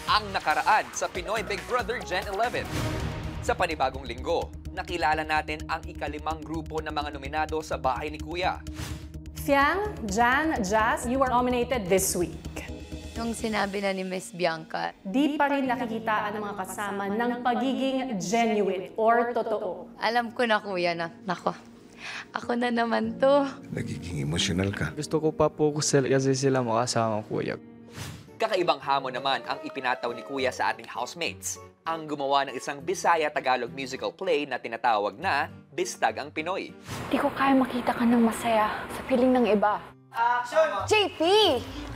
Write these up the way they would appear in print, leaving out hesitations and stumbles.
ang nakaraan sa Pinoy Big Brother Gen 11. Sa panibagong linggo, nakilala natin ang ika-5 grupo ng mga nominado sa Bahay ni Kuya. Fiang, Jan, Jazz, you are nominated this week. Nung sinabi na ni Miss Bianca, Di pa rin nakikitaan ng mga kasama ng pagiging genuine or totoo. alam ko na kuya na, nako, ako na naman to. Nagiging emosyonal ka. Gusto ko pa po kasi sila makasama, kuya. Kakaibang hamon naman ang ipinataw ni Kuya sa ating housemates. Ang gumawa ng isang Bisaya-Tagalog musical play na tinatawag na Bistag ang Pinoy. Di ko kaya makita ka ng masaya sa piling ng iba. Action! JP!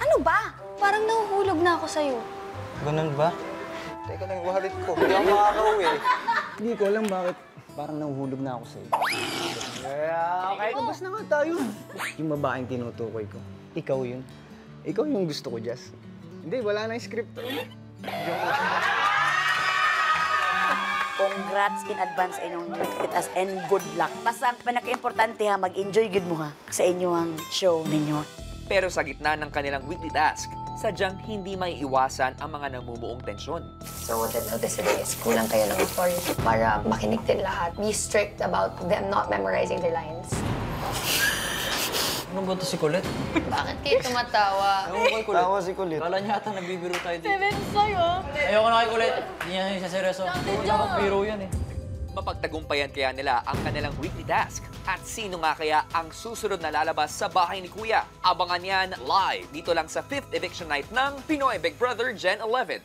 Ano ba? Parang nahuhulog na ako sa'yo. Ganun ba? Teka lang, wallet ko. Hindi ako makakauwi. Hindi ko alam bakit parang nahuhulog na ako sa'yo. Okay, labas na nga tayo. Yung babaeng tinutukoy ko, ikaw yun. Ikaw yung gusto ko, Jazz. Hindi, wala na yung script. Congrats in advance inyong us and good luck. Basta ang pinaka-importante ha, mag-enjoy good mo ha sa inyong show ninyo. Pero sa gitna ng kanilang weekly task, sadyang hindi may iwasan ang mga namumuong tensyon. So what I've noticed today is kulang kayo ng story para makinig din lahat. Be strict about them not memorizing their lines. Ano ba ito si Colette? Bakit kayo tumatawa? Ewan ko kay Colette. Tawa si Colette. Kala niya ata nagbibiro tayo dito. Ayoko na kay Colette. Hindi niya siya seryoso. Huwag na magbiro yan eh. Mapagtagumpayan kaya nila ang kanilang weekly task? At sino nga kaya ang susunod na lalabas sa Bahay ni Kuya? Abangan yan live dito lang sa 5th eviction night ng Pinoy Big Brother Gen 11.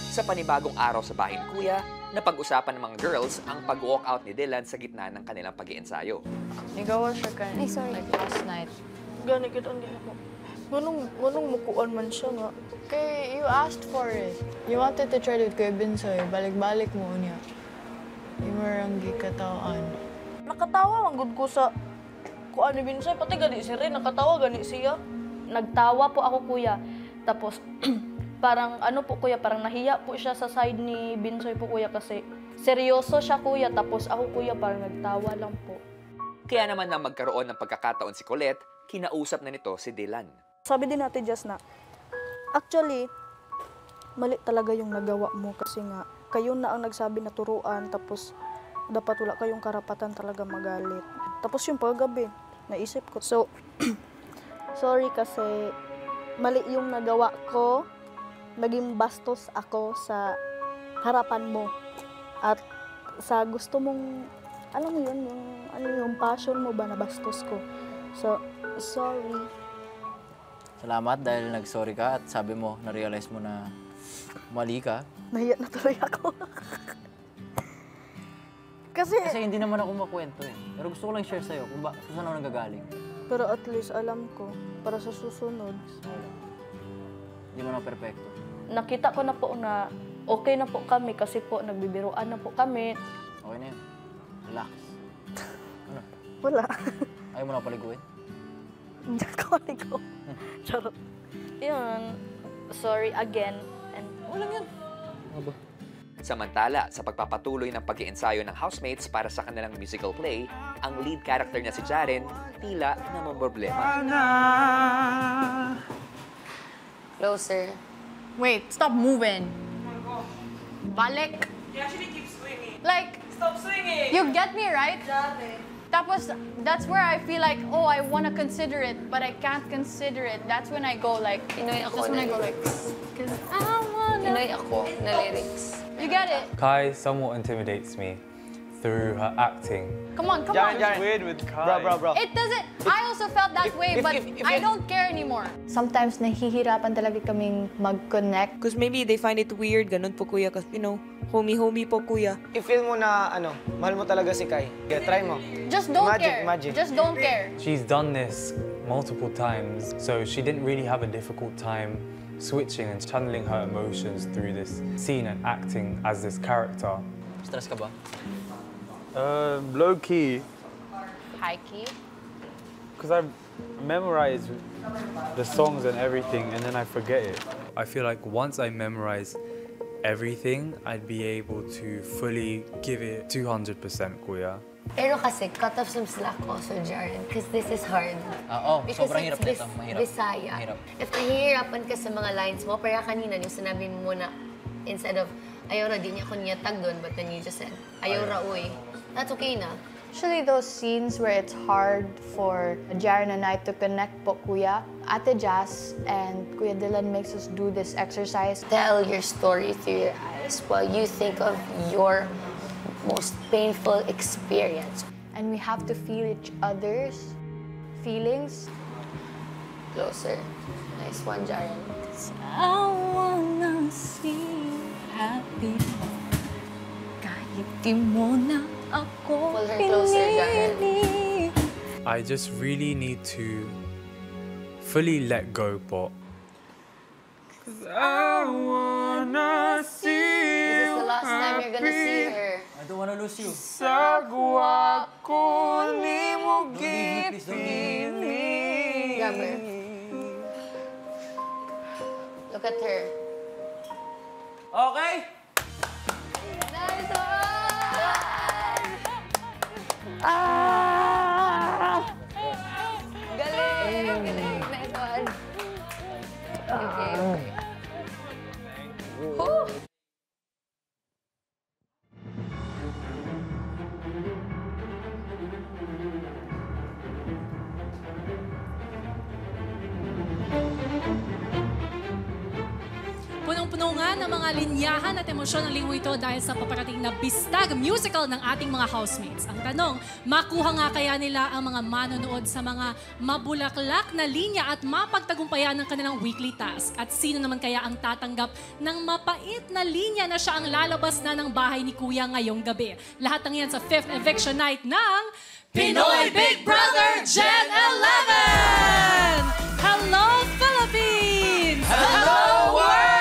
Sa panibagong araw sa Bahay ni Kuya, napag-usapan ng mga girls ang pag-walk out ni Dylan sa gitna ng kanilang pag-iensayo. Igawa siya ka. Ay, sorry. Like last night. Gani kita ang ginagawa. Ganong mukuan man siya nga. Okay, you asked for it. You wanted to try it with Kuya Binsoy. Balik-balik mo niya. Yung marang gikatawan. Nakatawa ang good ko sa kuan ni Binsoy. Pati gani si Ren, nakatawa gani siya. Nagtawa po ako, kuya. Tapos, parang ano po, kuya, parang nahiya po siya sa side ni Binsoy po, kuya, kasi seryoso siya, kuya. Tapos ako, kuya, parang nagtawa lang po. Kaya naman na magkaroon ng pagkakataon si Colette, kinausap na nito si Dylan. Sabi din natin just na, actually, mali talaga yung nagawa mo kasi nga, kayo na ang nagsabi na turuan, tapos dapat wala kayong karapatan talaga magalit. Tapos yung paggabi, naisip ko. So, sorry kasi mali yung nagawa ko, naging bastos ako sa harapan mo. At sa gusto mong, alam mo yun, yung passion mo ba na bastos ko. So, sorry. Salamat dahil nag-sorry ka at sabi mo, na-realize mo na mali ka. Nahiya na tuloy ako. Kasi hindi naman ako makwento eh. Pero gusto ko lang share sa'yo kung saan ako nagagaling. Pero at least alam ko, para sa susunod. Hindi mo na perfecto. Nakita ko na po na okay na po kami kasi po nagbibiruan na po kami. Okay na yun. Relax. Ano? Wala. Ayaw mo na paliguin? Hindi ko ligo. Charot. Yun, sorry again. And Walang yan. Ano ba? Samantala, sa pagpapatuloy ng pag-iensayo ng housemates para sa kanilang musical play, ang lead character niya si Jaren, tila namamroblema. Closer. Wait, stop moving. Balik. You actually keep swinging. Like, Stop swinging! you get me, right? Tapos, that's where I feel like, oh, I want to consider it, but I can't consider it. That's when I go like, Pinoy ako that's when I na go like, because I wanna. Pinoy ako na lyrics. You get it? Kai somewhat intimidates me through her acting. Come on, come on. Weird with Kai. Bro. It doesn't, I also felt that way, but I don't care anymore. Sometimes nahihirapan talaga kaming mag-connect. Because maybe they find it weird, ganun po kuya, kasi homie po kuya. I-feel mo na, mahal mo talaga si Kai. Yeah, try mo. Just don't care. Imagine. Just don't care. She's done this multiple times, so she didn't really have a difficult time switching and channeling her emotions through this scene and acting as this character. Stress ka ba? Low key, High key. because I've memorized the songs and everything, and then I forget it. I feel like once I memorize everything, I'd be able to fully give it 200% Kuya. Pero kasi, cut off some slack also, Jaren. Because this is hard. Because sobrang hirap it's nito. Mahirap. Bisaya. Mahirap. If nahihirapan ka sa mga lines mo, para kanina, yung sinabi mo muna, instead of, ayaw ra, di niya ko niyatag doon, but then you just said, ayaw ra, uy. That's okay na. Actually, those scenes where it's hard for Jaren and I to connect po, Kuya, Ate Jazz and Kuya Dylan makes us do this exercise. Tell your story through your eyes while you think of your most painful experience. And we have to feel each other's feelings. Closer. Nice one, Jaren. I wanna see you happy. Kahit di mo na ako Pull her closer, Jaren. I just really need to fully let go po. 'Cause I wanna see This is the last time you're gonna see her. I don't wanna lose you. Sagwa ko ni mo gipili. Grab her. Look at her. Okay? Nice one! Galing! Galing! Nice one. Okay. Whew. Punong-puno nga ng mga linyahan at emosyon ng linggo ito dahil sa paparating na bistag musical ng ating mga housemates. Ang tanong, makuha nga kaya nila ang mga manonood sa mga mabulaklak na linya at mapagtagumpayan ng kanilang weekly task? At sino naman kaya ang tatanggap ng mapait na linya na siya ang lalabas na ng bahay ni Kuya ngayong gabi? Lahat ng yan sa 5th eviction night ng Pinoy Big Brother Gen 11! Hello, Philippines! Hello, world!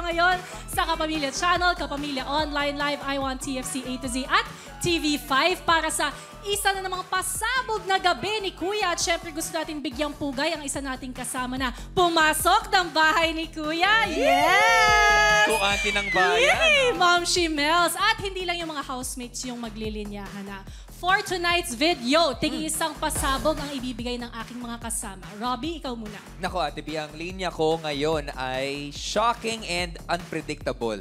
Ngayon sa Kapamilya Channel, Kapamilya Online Live, I Want TFC A to Z at TV5 para sa isa na namang pasabog na gabi ni Kuya. At syempre gusto natin bigyang pugay ang isa nating kasama na pumasok ng bahay ni Kuya. Yes! Tuanti ng bayan. Yay! Ma'am Shimels. At hindi lang yung mga housemates yung maglilinyahan na. For tonight's video, tig-isang pasabog ang ibibigay ng aking mga kasama. Robbie, ikaw muna. Nako, Ate Pia, ang linya ko ngayon ay shocking and unpredictable.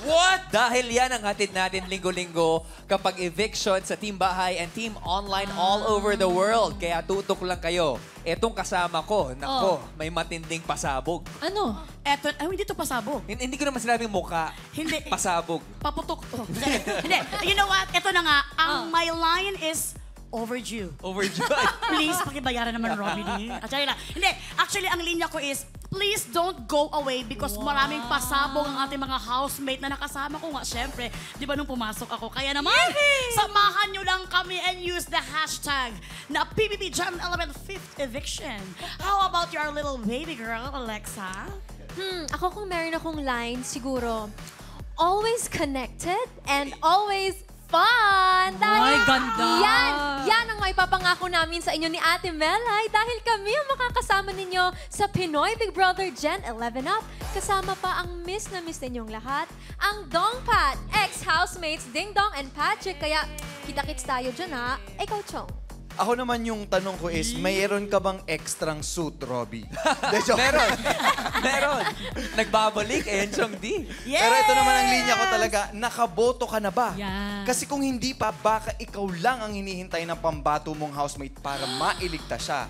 What? Dahil yan ang hatid natin linggo-linggo kapag eviction sa Team Bahay and Team Online all over the world. Kaya tutok lang kayo. Etong kasama ko, nako, may matinding pasabog. Ano? Eto, hindi to pasabog. Hindi ko naman sinabing mukha. Hindi. Pasabog. Paputok to. Hindi. You know what? Ito na nga. Ang my line is overdue. Overdue? Please, pakibayaran naman, Robbie. Hindi. Actually, ang linya ko is, please don't go away because maraming pasabog ang ating mga housemate na nakasama ko nga. Siyempre, di ba nung pumasok ako? Kaya naman, samahan nyo lang kami and use the hashtag na PBB Gen 11 5th Eviction. How about your little baby girl, Alexa? Ako kung meron akong line, siguro, always connected and always fun! Ay, ganda! Yan ang maipapangako namin sa inyo ni Ate Melay dahil kami ang makakasama ninyo sa Pinoy Big Brother Gen 11 Up. Kasama pa ang miss na miss ninyong lahat, ang Dongpat, ex-housemates Ding Dong and Patrick. Kaya kita-kits tayo dyan ha. Ikaw, Chong. Ako naman yung tanong ko is, mayroon ka bang extrang suit, Robbie? Meron. Meron. Nagbabalik, Chong D. Yes! Pero ito naman ang linya ko talaga, nakaboto ka na ba? Yeah. Kasi kung hindi pa, baka ikaw lang ang hinihintay ng pambato mong housemate para mailigtas siya.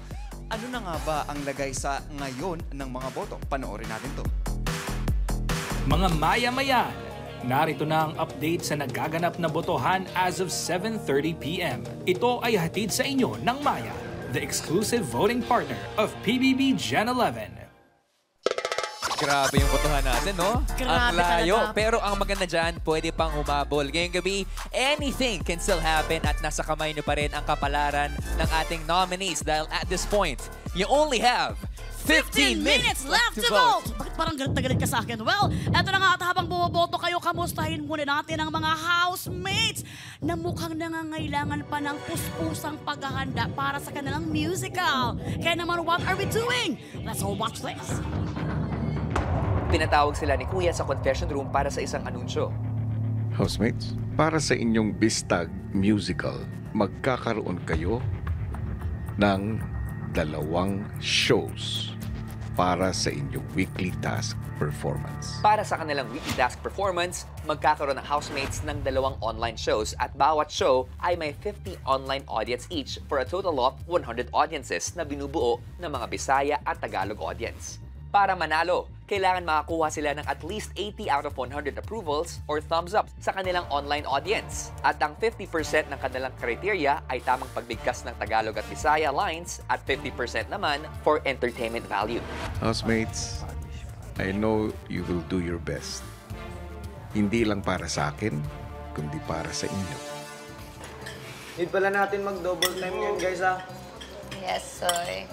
Ano na nga ba ang lagay sa ngayon ng mga boto? Panoorin natin to. Mga maya-maya, narito na ang update sa nagaganap na botohan as of 7:30 p.m. Ito ay hatid sa inyo ng Maya, the exclusive voting partner of PBB Gen 11. Grabe yung botohan natin, no? Grabe ang layo. talaga. Pero ang maganda dyan, pwede pang humabol. Ngayong gabi, anything can still happen at nasa kamay nyo pa rin ang kapalaran ng ating nominees dahil at this point, you only have 15 minutes left to vote! Bakit parang galit na galit ka sa akin? Well, eto na nga at habang bumoboto kayo, kamustahin muna natin ang mga housemates na mukhang nangangailangan pa ng puspusang paghahanda para sa kanilang musical. Kaya naman, what are we doing? Let's all watch this. Pinatawag sila ni Kuya sa confession room para sa isang anunsyo. Housemates, para sa inyong Bistag Musical, magkakaroon kayo ng 2 shows para sa inyong weekly task performance. Para sa kanilang weekly task performance, magkakaroon ng housemates ng 2 online shows at bawat show ay may 50 online audience each for a total of 100 audiences na binubuo ng mga Bisaya at Tagalog audience. Para manalo, kailangan makakuha sila ng at least 80 out of 100 approvals or thumbs up sa kanilang online audience. At ang 50% ng kanilang criteria ay tamang pagbigkas ng Tagalog at Bisaya lines at 50% naman for entertainment value. Housemates, I know you will do your best. Hindi lang para sa akin, kundi para sa inyo. Need pala natin mag-double time yan, guys, ha? Yes, soy.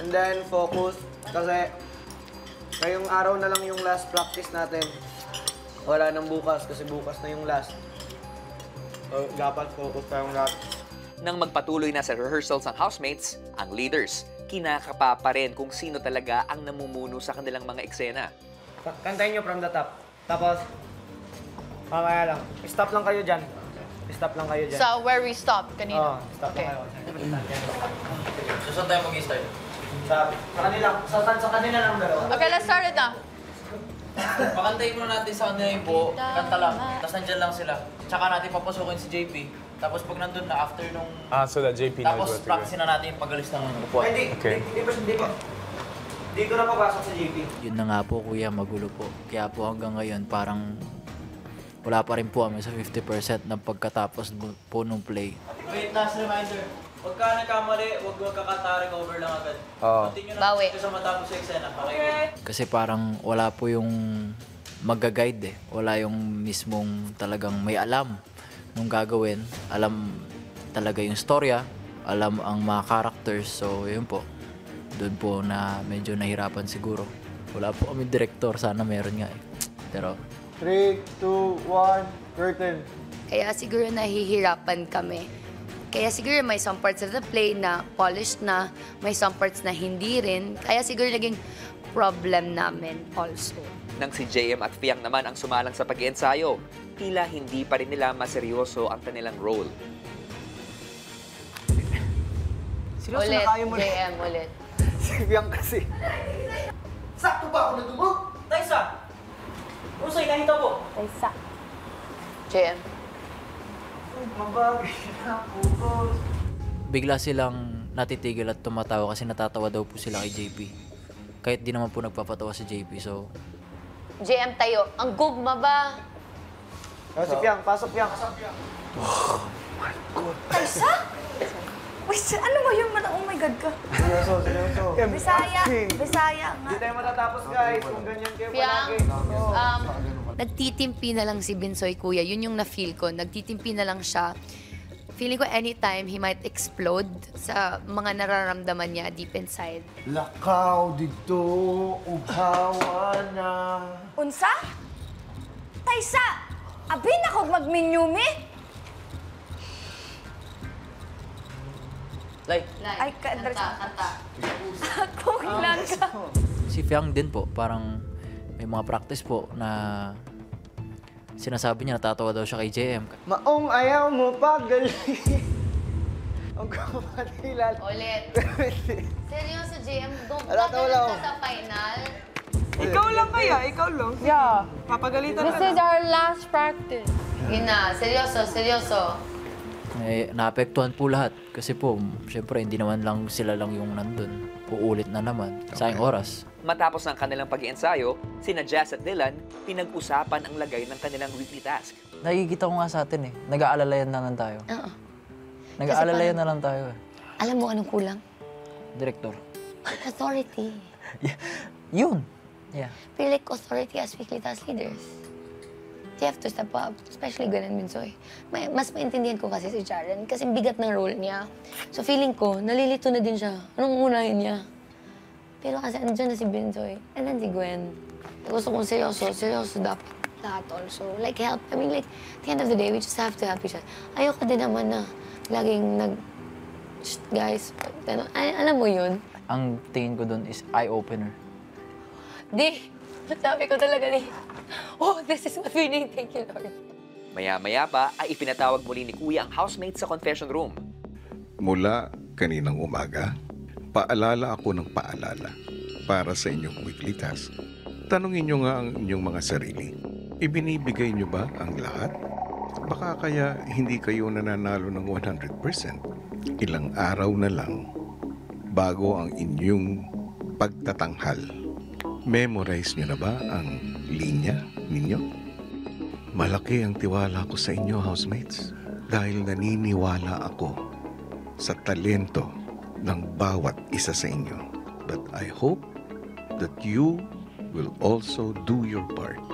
And then focus. Kasi ngayong araw na lang yung last practice natin. Wala nang bukas kasi bukas na yung last. So, dapat focus tayong lahat. Nang magpatuloy na sa rehearsals ang housemates, ang leaders, kinakapa pa rin kung sino talaga ang namumuno sa kanilang mga eksena. Kantayin nyo from the top. Tapos, mamaya lang. Stop lang kayo dyan. Stop lang kayo dyan. So, where we stop kanina? Oo, stop Okay. lang kayo. So, saan tayo mag-start? Sa kanila lang dalawa. Okay, let's start it now. Pakantayin muna natin sa kanila yung buo. Kanta lang. Tapos nandyan lang sila. Tsaka natin papasukin si JP. Tapos pag nandun na, after nung... So that JP knows Tapos what to do. practice na natin yung pagalis ng upuan. Okay. Hindi pa. Dito na papasok si JP. Yun na nga po, kuya, magulo po. Kaya po hanggang ngayon, parang wala pa rin po kami sa 50% ng pagkatapos po nung play. Wait, last reminder. Huwag ka nagkamali, huwag kakata-recover lang agad. Continue na sa matapos sa eksena. Okay? Kasi parang wala po yung mag-guide eh. Wala yung mismong talagang may alam nung gagawin. Alam talaga yung storya, alam ang mga characters. So, yun po. Doon po na medyo nahirapan siguro. Wala po kami director, sana meron nga eh. Pero... 3, 2, 1, curtain. Kaya siguro nahihirapan kami. Kaya siguro may some parts of the play na polished na, may some parts na hindi rin. Kaya siguro naging problem namin also. Nang si JM at Fiang naman ang sumalang sa pag-iensayo, tila hindi pa rin nila maseryoso ang kanilang role. Seryoso Ulit, na kaya mo JM, ulit. Si Fiang kasi. Sakto ba ako nadumog? Taisa! Ano sa'yo nakita po? Taisa. JM. Mabagay na focus. Bigla silang natitigil at tumatawa kasi natatawa daw po sila kay JP. Kahit di naman po nagpapatawa si JP, so... JM tayo, ang gugma ba? Si Fiang, pasok Fiang. Oh my God. Taisa? Wait, ano ba yun? Oh my God ka. Seryoso. Bisaya nga. Hindi tayo matatapos, guys. Kung ganyan kayo palagi. Nagtitimpi na lang si Binsoy, kuya. Yun yung na-feel ko. Nagtitimpi na lang siya. Feeling ko anytime he might explode sa mga nararamdaman niya deep inside. Lakaw dito, uhawa na. Unsa? Taisa! Abi na kog magminyumi? Like, Ay, kanta. Ako lang ka. si Fiang din po, parang may mga practice po na sinasabi niya natatawa daw siya kay JM. Maong ayaw mo pagaling. Ang kapatilan. Ulit. Seryoso, JM? Wala. Gumagano ka sa final? Ikaw lang kaya? Ikaw lang? Yeah. Papagalitan This ka is our last practice. Yun na, seryoso. Eh, naapektuhan po lahat. Kasi po, syempre, hindi naman lang sila lang yung nandun. Uulit na naman. Sayang oras. Matapos ng kanilang pag-iensayo, sina Jazz at Dylan pinag-usapan ang lagay ng kanilang weekly task. Nakikita ko nga sa atin eh. Nag-aalalayan na lang tayo. Oo. Nag-aalalayan na lang tayo eh. Alam mo anong kulang? Director. Authority. Yun. Yeah. Feel like authority as weekly task leaders. You have to step up, especially Gwen and Binsoy. Mas maintindihan ko kasi si Jaren kasi bigat ng role niya. So feeling ko, nalilito na din siya. Anong unahin niya? Pero kasi andyan na si Binsoy, and then si Gwen. Gusto kong seryoso dapat lahat also. Like help, I mean like, at the end of the day, we just have to help each other. Ayoko din naman na laging guys, alam mo yun? Ang tingin ko dun is eye-opener. Sabi ko talaga oh, this is what we need. Thank you, Lord. Maya-maya pa ay ipinatawag muli ni Kuya ang housemate sa confession room. Mula kaninang umaga, paalala ako ng paalala para sa inyong weekly task. Tanungin nyo nga ang inyong mga sarili. Ibinibigay nyo ba ang lahat? Baka kaya hindi kayo nananalo ng 100%. Ilang araw na lang bago ang inyong pagtatanghal. Memorize nyo na ba ang linya ninyo? Malaki ang tiwala ko sa inyo, housemates, dahil naniniwala ako sa talento ng bawat isa sa inyo. But I hope that you will also do your part.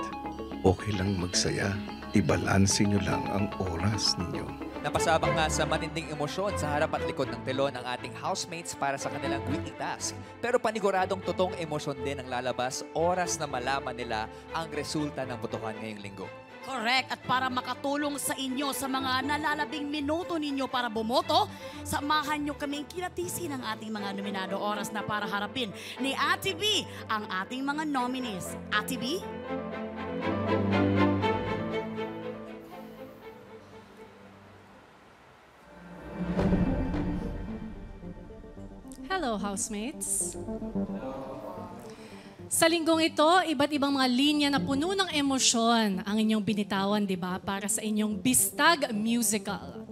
Okay lang magsaya, ibalanse nyo lang ang oras ninyo. Napasabak nga sa matinding emosyon sa harap at likod ng telon ang ating housemates para sa kanilang weekly task. Pero paniguradong totoong emosyon din ang lalabas oras na malaman nila ang resulta ng botohan ngayong linggo. Correct. At para makatulong sa inyo sa mga nalalabing minuto ninyo para bumoto, samahan nyo kaming kinatisi ng ating mga nominado. Oras na para harapin ni Ate B ang ating mga nominees. Ate B? Hello, housemates. Sa linggong ito, iba't ibang mga linya na puno ng emosyon ang inyong binitawan, di ba? Para sa inyong Bistag Musical.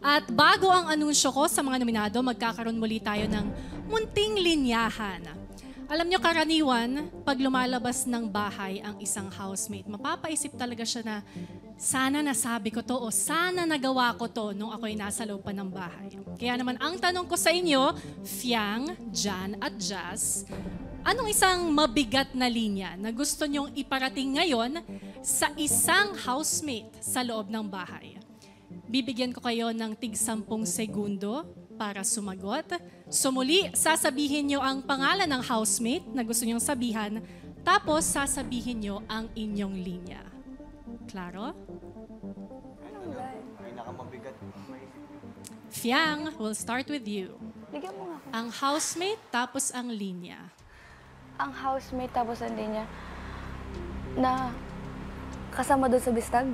At bago ang anunsyo ko sa mga nominado, magkakaroon muli tayo ng munting linyahan. Alam nyo, karaniwan, pag lumalabas ng bahay ang isang housemate, mapapaisip talaga siya na sana nasabi ko to o sana nagawa ko to nung ako'y nasa loob pa ng bahay. Kaya naman, ang tanong ko sa inyo, Fiang, Jan at Jazz, anong isang mabigat na linya na gusto nyong iparating ngayon sa isang housemate sa loob ng bahay? Bibigyan ko kayo ng tig-10 segundo para sumagot. Sumuli, sasabihin nyo ang pangalan ng housemate na gusto nyong sabihan, tapos sasabihin nyo ang inyong linya. Klaro? Fiang, we'll start with you. Bigyan mo nga ako. Ang housemate, tapos ang linya. Ang housemate tapos ang linya na kasama doon sa Bistag?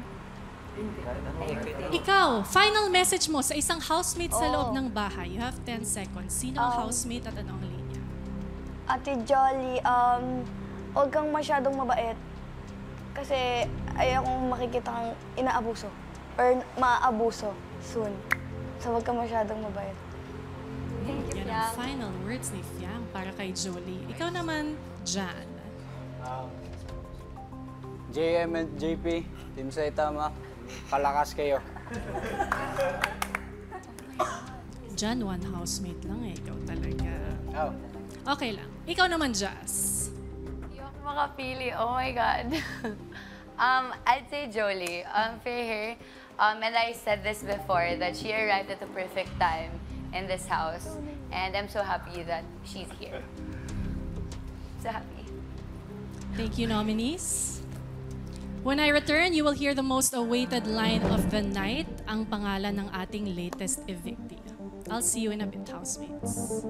Ikaw, final message mo sa isang housemate sa loob ng bahay. You have 10 seconds. Sino ang housemate at ano ang linya? Ate Jolly, huwag kang masyadong mabait. Kasi ayokong makikita kang inaabuso. Or maaabuso soon. So huwag kang masyadong mabait. Thank you, Yan ang final words ni Fiang para kay Jolie. Ikaw naman, Jan. JM and JP, Team Saitama, palakas kayo. Jan, one housemate lang eh. Ikaw talaga. Oh. Okay lang. Ikaw naman, Jazz. Hindi ako makapili. Oh my God. I'd say Jolie. For her, and I said this before, that she arrived at the perfect time in this house. And I'm so happy that she's here. So happy. Thank you, nominees. When I return, you will hear the most awaited line of the night, ang pangalan ng ating latest evictee. I'll see you in a bit, housemates.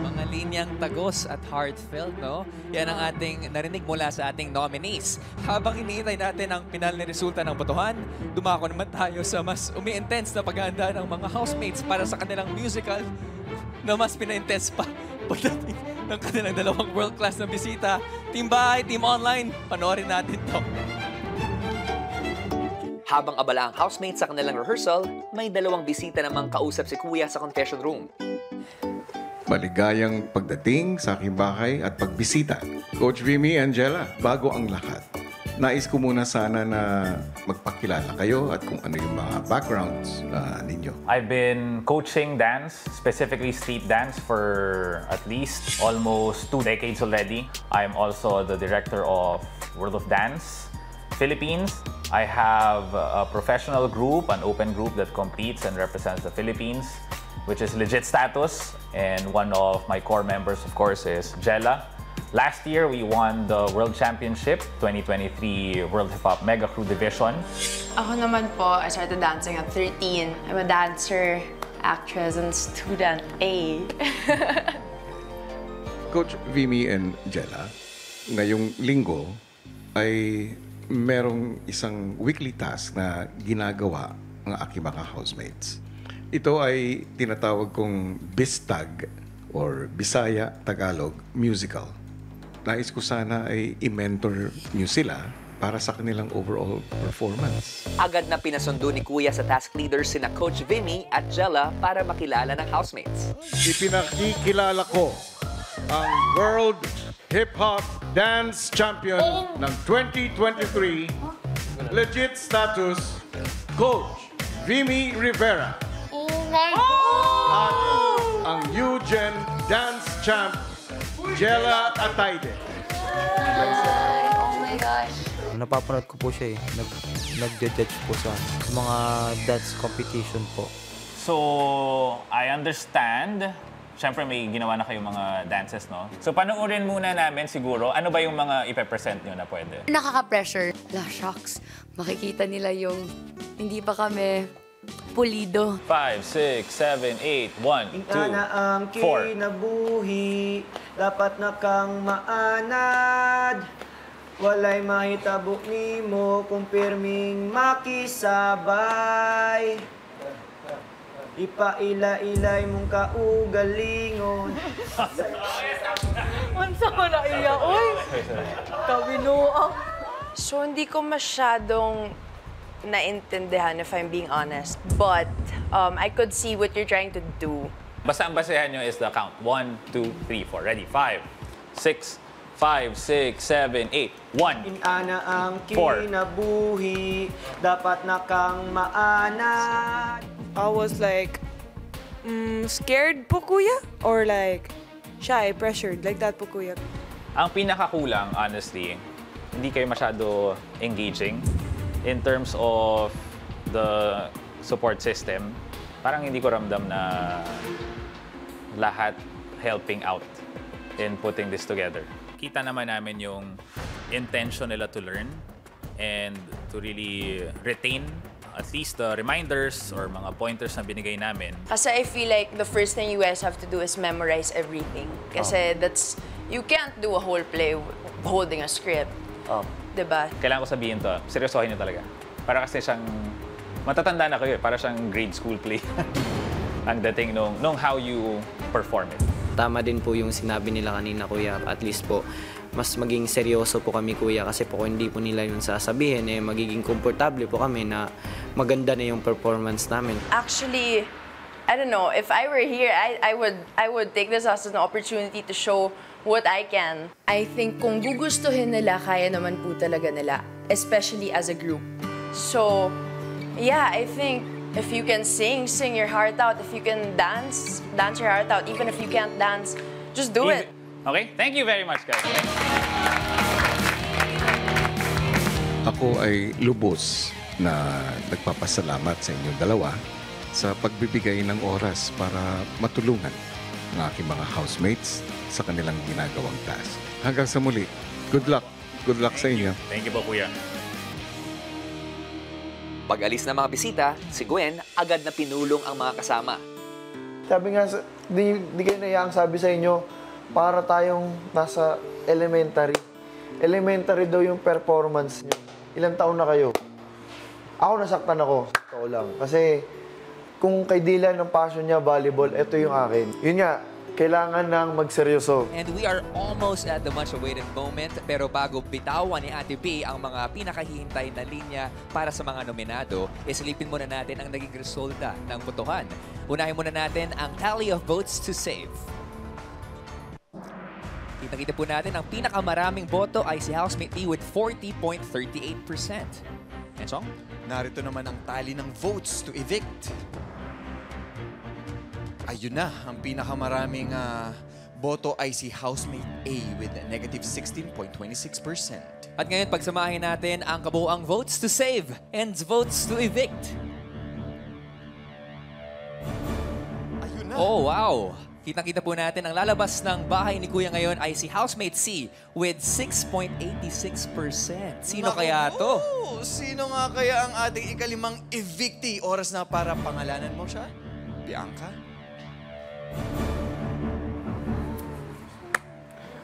Mga linyang tagos at heartfelt, no? Yan ang ating narinig mula sa ating nominees. Habang iniintay natin ang pinal na resulta ng botohan, dumako naman tayo sa mas umi-intense na paghahanda ng mga housemates para sa kanilang musical na mas pina-intense pa pagdating ng kanilang dalawang world-class na bisita. Team Bahay, Team Online, panoorin natin to. Habang abala ang housemates sa kanilang rehearsal, may dalawang bisita namang kausap si Kuya sa confession room. Maligayang pagdating sa aking bahay at pagbisita. Coach Vimy, Angela, bago ang lahat, nais ko muna sana na magpakilala kayo at kung ano yung mga backgrounds ninyo. I've been coaching dance, specifically street dance, for at least almost 2 decades already. I'm also the director of World of Dance Philippines. I have a professional group, an open group that competes and represents the Philippines, which is legit status. And one of my core members, of course, is Jella. Last year, we won the World Championship, 2023 World Hip Hop Mega Crew Division. Ako naman po, I started dancing at 13. I'm a dancer actress and student A. Coach Vimy and Jella, ngayong linggo ay merong isang weekly task na ginagawa ng aking mga housemates. Ito ay tinatawag kong BISTAG or Bisaya Tagalog Musical. Nais ko sana ay i-mentor nyo sila para sa kanilang overall performance. Agad na pinasundo ni Kuya sa task leaders sina Coach Vimy at Jella para makilala ng housemates. Ipinakikilala ko ang World Hip Hop Dance Champion ng 2023, legit status, Coach Vimy Rivera. At ang Eugen Dance Champ, Jella Atayde. Oh my gosh. Napapanood ko po siya eh. Nag-judge po sa mga dance competition po. So, I understand. Siyempre, may ginawa na kayong mga dances, no? So, panoorin muna namin siguro, ano ba yung mga ipe-present nyo na pwede? Nakaka-pressure. La, shocks. Makikita nila yung hindi pa kami pulido. 5, 6, 7, 8, 1, 2, 4. Kinabuhi, dapat na kang maanad. Walay mahitabo nimo kung pirming makisabay. Ipaila-ilay mong kaugalingon. Unsa ko na iya, oy? Kabinuang. So, hindi ko masyadong naintindihan, if I'm being honest. But I could see what you're trying to do. Basta ang basehan nyo is the count. 1, 2, 3, 4. Ready? 5, 6, 7, 8, 1. Inana ang 4. kinabuhi, dapat na kang maanad. I was like, scared po kuya? Or like, shy, pressured, like that po kuya? Ang pinakakulang, honestly, hindi kayo masyado engaging in terms of the support system. Parang hindi ko ramdam na lahat helping out in putting this together. Kita naman namin yung intention nila to learn and to really retain at least the reminders or mga pointers na binigay namin. Kasi I feel like the first thing you guys have to do is memorize everything. Kasi you can't do a whole play holding a script. Diba? Kailangan ko sabihin to, seryosohin nyo talaga. Para kasi siyang, matatanda na kayo para siyang grade school play. Ang dating nung how you perform it. Tama din po yung sinabi nila kanina, kuya. At least po, mas maging seryoso po kami, kuya. Kasi po kung hindi po nila yung sasabihin, magiging komportable po kami na maganda na yung performance namin. Actually, I don't know, if I were here, I would take this as an opportunity to show what I can. I think kung gugustuhin nila, kaya naman po talaga nila, especially as a group. So, yeah, I think if you can sing your heart out. If you can dance your heart out. Even if you can't dance, just do it. Okay, thank you very much, guys. Ako ay lubos na nagpapasalamat sa inyong dalawa sa pagbibigay ng oras para matulungan ng aking mga housemates sa kanilang ginagawang task. Hanggang sa muli, good luck. Good luck sa inyo. Thank you po, kuya. Pag-alis ng mga bisita, si Gwen agad na pinulong ang mga kasama. Sabi nga, di kayo naiyaang sabi sa inyo, para tayong nasa elementary. Elementary daw yung performance nyo. Ilang taon na kayo? Ako nasaktan ako, totoo lang. Kasi kung kay Dylan ang passion niya, volleyball, ito yung akin. Yun nga, kailangan nang magseryoso. And we are almost at the much-awaited moment. Pero bago bitawan ni Ate B ang mga pinakahihintay na linya para sa mga nominado, isilipin muna natin ang naging resulta ng botohan. Unahin muna natin ang tally of votes to save. Kita po natin ang pinakamaraming boto ay si Housemate B with 40.38%. Ensong? Narito naman ang tally ng votes to evict. Ayun na, ang pinakamaraming boto ay si Housemate A with negative 16.26%. At ngayon, pagsamahin natin ang kabuuang votes to save and votes to evict. Ayun na. Oh, wow! Kitang-kita po natin ang lalabas ng bahay ni Kuya ngayon ay si Housemate C with 6.86%. Sino kaya to? Sino nga kaya ang ating ikalimang evictee? Oras na para pangalanan mo siya. Bianca?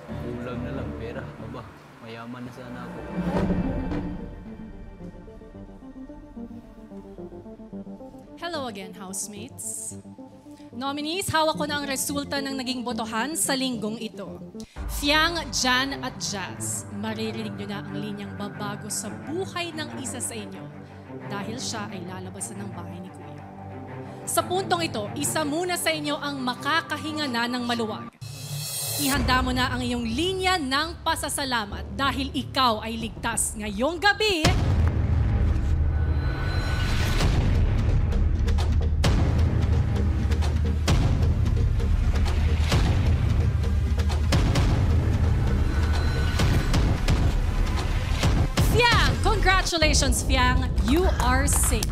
Kulang na lang pera. Aba, mayaman na sana ako. Hello again, housemates. Nominees, hawak ko na ang resulta ng naging botohan sa linggong ito. Fiang, Jan at Jazz, maririnig nyo na ang linyang babago sa buhay ng isa sa inyo dahil siya ay lalabasan ng bahay ni Kuya. Sa puntong ito, isa muna sa inyo ang makakahinga na ng maluwag. Ihanda mo na ang iyong linya ng pasasalamat dahil ikaw ay ligtas ngayong gabi. Congratulations, Fiang! You are safe.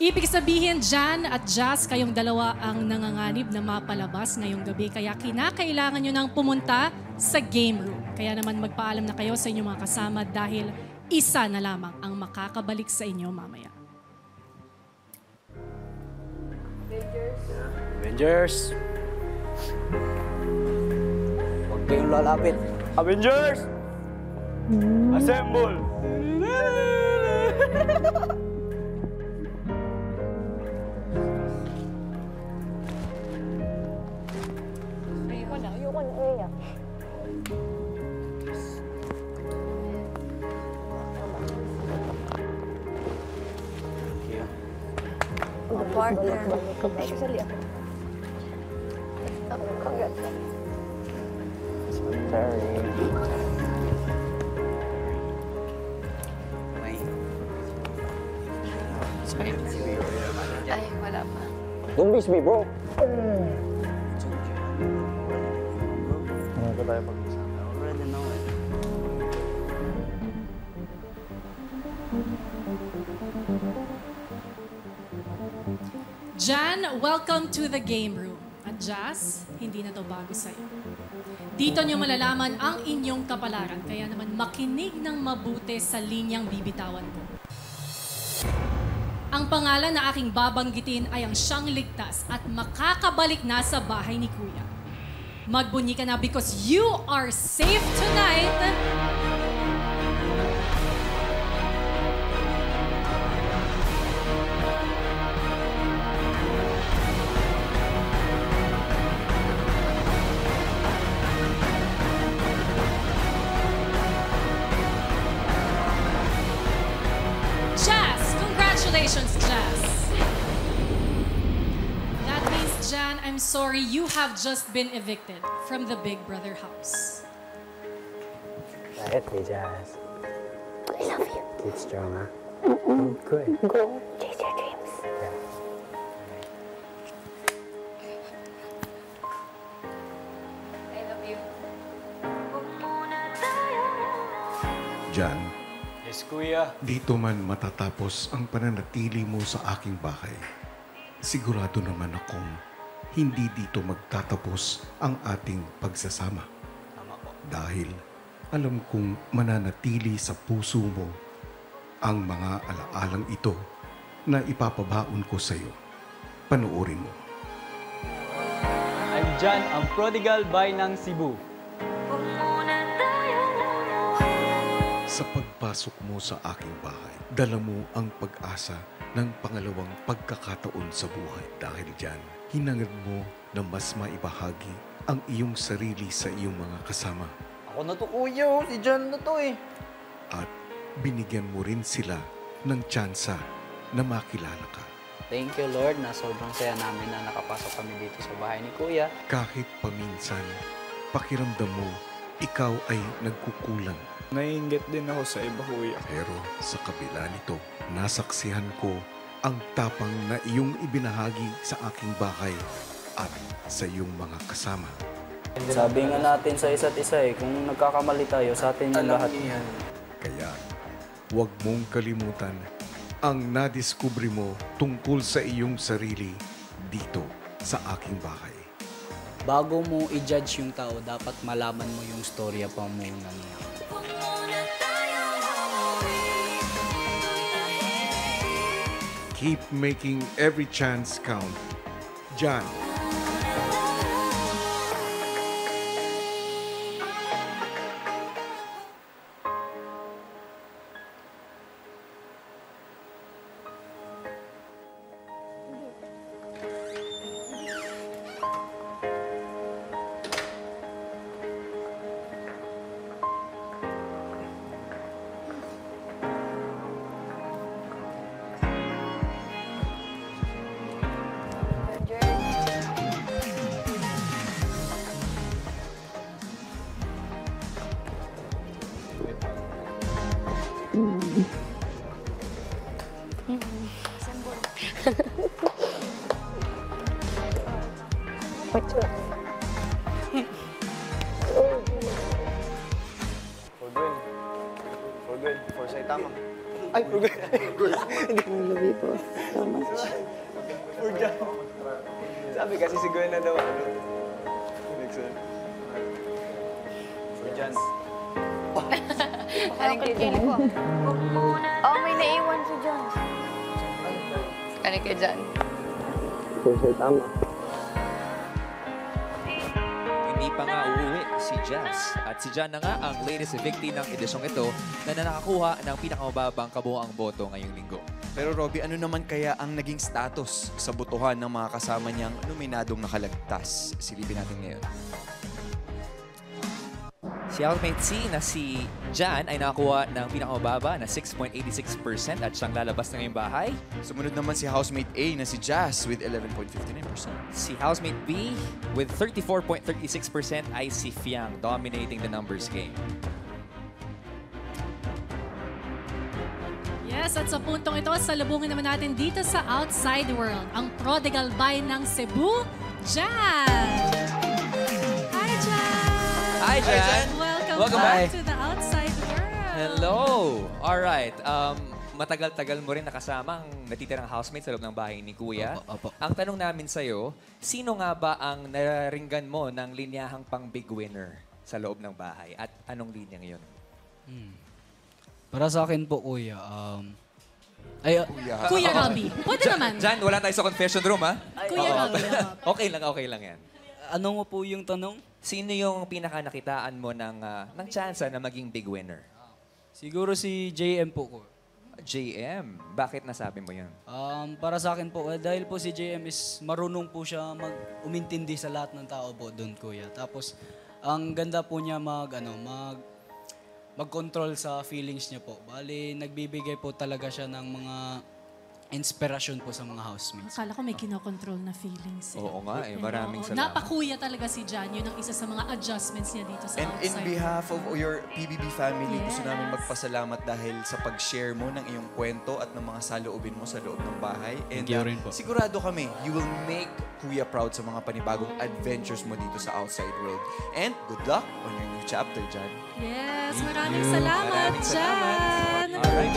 Ibig sabihin, Jan at Jazz, kayong dalawa ang nanganganib na mapalabas ngayong gabi. Kaya kinakailangan nyo nang pumunta sa game room. Kaya naman magpaalam na kayo sa inyong mga kasama dahil isa na lamang ang makakabalik sa inyo mamaya. Avengers! Huwag kayong lalapit. Avengers! Assemble! The partner. Actually, Sorry. Ay, wala pa. Don't miss me, bro. Ano ba tayo pag-usapan? I already know it. Jan, welcome to the game room. At Jazz, hindi na to bago sa'yo. Dito nyo malalaman ang inyong kapalaran, kaya naman makinig ng mabuti sa linyang bibitawan ko. Ang pangalan na aking babanggitin ay ang siyang ligtas at makakabalik na sa bahay ni Kuya. Magbunyi ka na because you are safe tonight. Congratulations, Jazz. That means, Jan, I'm sorry, you have just been evicted from the Big Brother house. Quiet, Jazz. I love you. Keep strong, huh? Oh, good. Go chase your dreams. Yeah. I love you. Jan, Yes, Kuya. dito man matatapos ang pananatili mo sa aking bahay. Sigurado naman akong hindi dito magtatapos ang ating pagsasama. Tama po. Dahil alam kong mananatili sa puso mo ang mga alaalang ito na ipapabaon ko sa iyo. Panoorin mo. I'm Jan, ang prodigal boy ng Cebu. Sa pagpasok mo sa aking bahay, dala mo ang pag-asa ng pangalawang pagkakataon sa buhay. Dahil dyan, hinangad mo na mas maibahagi ang iyong sarili sa iyong mga kasama. Ako na to, Kuya. Si Jan na to eh. At binigyan mo rin sila ng tsansa na makilala ka. Thank you, Lord, na sobrang saya namin na nakapasok kami dito sa bahay ni Kuya. Kahit paminsan, pakiramdam mo, ikaw ay nagkukulang. Naiinggit din ako sa iba, Kuya. Pero sa kabila nito, nasaksihan ko ang tapang na iyong ibinahagi sa aking bahay at sa iyong mga kasama. Sabi nga natin sa isa't isa eh, kung nagkakamali tayo, sa atin yung lahat. Kaya, huwag mong kalimutan ang nadiskubre mo tungkol sa iyong sarili dito sa aking bahay. Bago mo i-judge yung tao, dapat malaman mo yung storya pa muna niya. Keep making every chance count. Jan. For good. Foresight tama. Ay, for good. Love you po so much. For Jan. Sabi kasi si Gwen na daw. Next one. For Jan. Aling kay Jan. Oh, may naiwan si Jan. Aling kay Jan. Foresight tama. Hindi pa nga uuwi si Jazz. At si Jan na nga ang latest evictee ng edisyong ito na nakakakuha ng pinakamababang kabuoang boto ngayong linggo. Pero Robby, ano naman kaya ang naging status sa botohan ng mga kasama niyang nominadong nakalagtas? Silipin natin ngayon. Si housemate C na si Jan ay nakakuha ng pinakamababa na 6.86% at siyang lalabas na ngayong bahay. Sumunod naman si housemate A na si Jazz with 11.59%. Si housemate B with 34.36% ay si Fiang, dominating the numbers game. Yes, at sa puntong ito, salubungin naman natin dito sa Outside World, ang prodigal buy ng Cebu, Jan! Hi, Jan! Hi, Jan! Welcome back to the Outside World! Hello! Alright, matagal-tagal mo rin nakasama ang natitirang housemate sa loob ng bahay ni Kuya. Opo. Ang tanong namin sa'yo, sino nga ba ang nararinggan mo ng linyahang pang big winner sa loob ng bahay? At anong linyang yun? Para sa akin po, Kuya, Kuya Robby. Pwede naman. Jan, wala tayo sa confession room, ha? Kuya Robby. Okay lang yan. Ano mo po yung tanong? Sino yung pinaka-nakitaan mo ng chance na maging big winner? Siguro si JM po ko. JM? Bakit nasabi mo yun? Para sa akin po, dahil po si JM is marunong po siya umintindi sa lahat ng tao po doon, Kuya. Tapos, ang ganda po niya mag-control sa feelings niya po. Bali, nagbibigay po talaga siya ng mga inspirasyon po sa mga housemates. Akala ko may kinokontrol na feelings. Oo nga maraming salamat. Napakuya talaga si Jan. Yun ang isa sa mga adjustments niya dito sa And in Outside. behalf of your PBB family, gusto Yes. namin magpasalamat dahil sa pag-share mo ng iyong kwento at ng mga saloobin mo sa loob ng bahay. And Thank you rin po. sigurado kami, you will make Kuya proud sa mga panibagong adventures mo dito sa Outside World. And good luck on your new chapter, Jan. Yes, maraming salamat, Jan! Alright.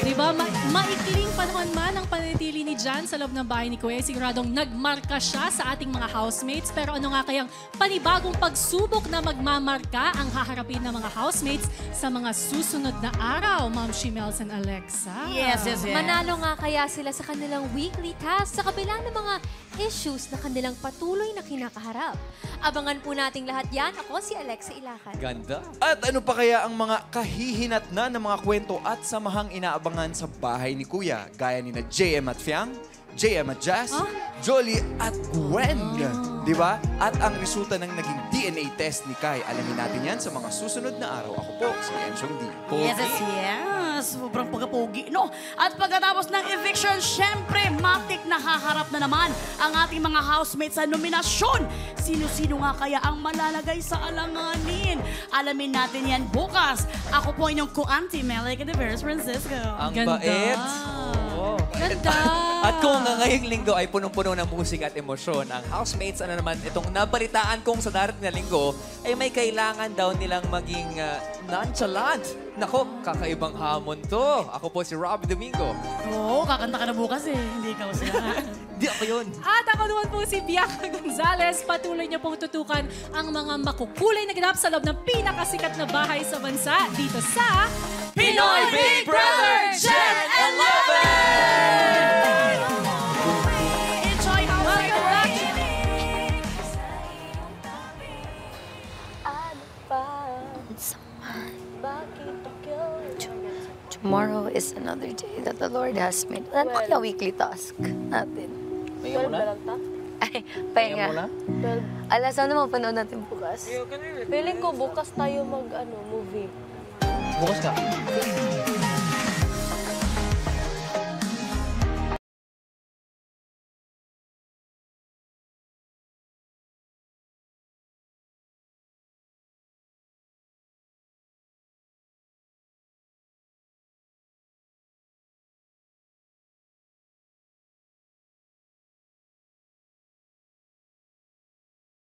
Diba, maikling panahon man ang panatili ni Jan sa loob ng bahay ni Kuya. Siguradong nagmarka siya sa ating mga housemates. Pero ano nga kayang panibagong pagsubok na magmamarka ang haharapin ng mga housemates sa mga susunod na araw, Ma'am Shimels and Alexa? Yes. Manalo nga kaya sila sa kanilang weekly task sa kabila ng mga issues na kanilang patuloy na kinakaharap. Abangan po nating lahat yan. Ako si Alexa Ilacan. Ganda. At ano pa kaya ang mga kahihinatnan ng mga kwento at samahang inaabangan sa bahay ni Kuya? Gaya ni na JM at Fiang, JM at Jazz, Jolie at Gwen. Di ba? At ang resulta ng naging DNA test ni Kai. Alamin natin yan sa mga susunod na araw. Ako po, si Enchong D. Yes. Sobrang pagapogi, no? At pagkatapos ng eviction, syempre, matik na haharap na naman ang ating mga housemates sa nominasyon. Sino-sino nga kaya ang malalagay sa alanganin? Alamin natin yan bukas. Ako po inyong ko-auntie, Melek de Veras Francisco. Ang bait. Oo. Ganda. At kung ngayong linggo ay punong-puno ng musika at emosyon, ang housemates, ano naman, itong nabalitaan kong sa darating na linggo, ay may kailangan daw nilang maging nonchalant. Nako, kakaibang hamon to. Ako po si Robby Domingo. Oo, kakanta ka na bukas eh. Hindi ka sila. Di ako yun. At ako naman po si Bianca Gonzalez. Patuloy niyo pong tutukan ang mga makukulay na ganap sa loob ng pinakasikat na bahay sa bansa dito sa Pinoy Big Brother Gen 11! tomorrow is another day that the Lord has made. Ano kaya weekly task natin? Pahinga muna? Ay, pahinga. Alas, ano mapanood natin bukas? Feeling ko bukas tayo mag, movie. Bukas ka.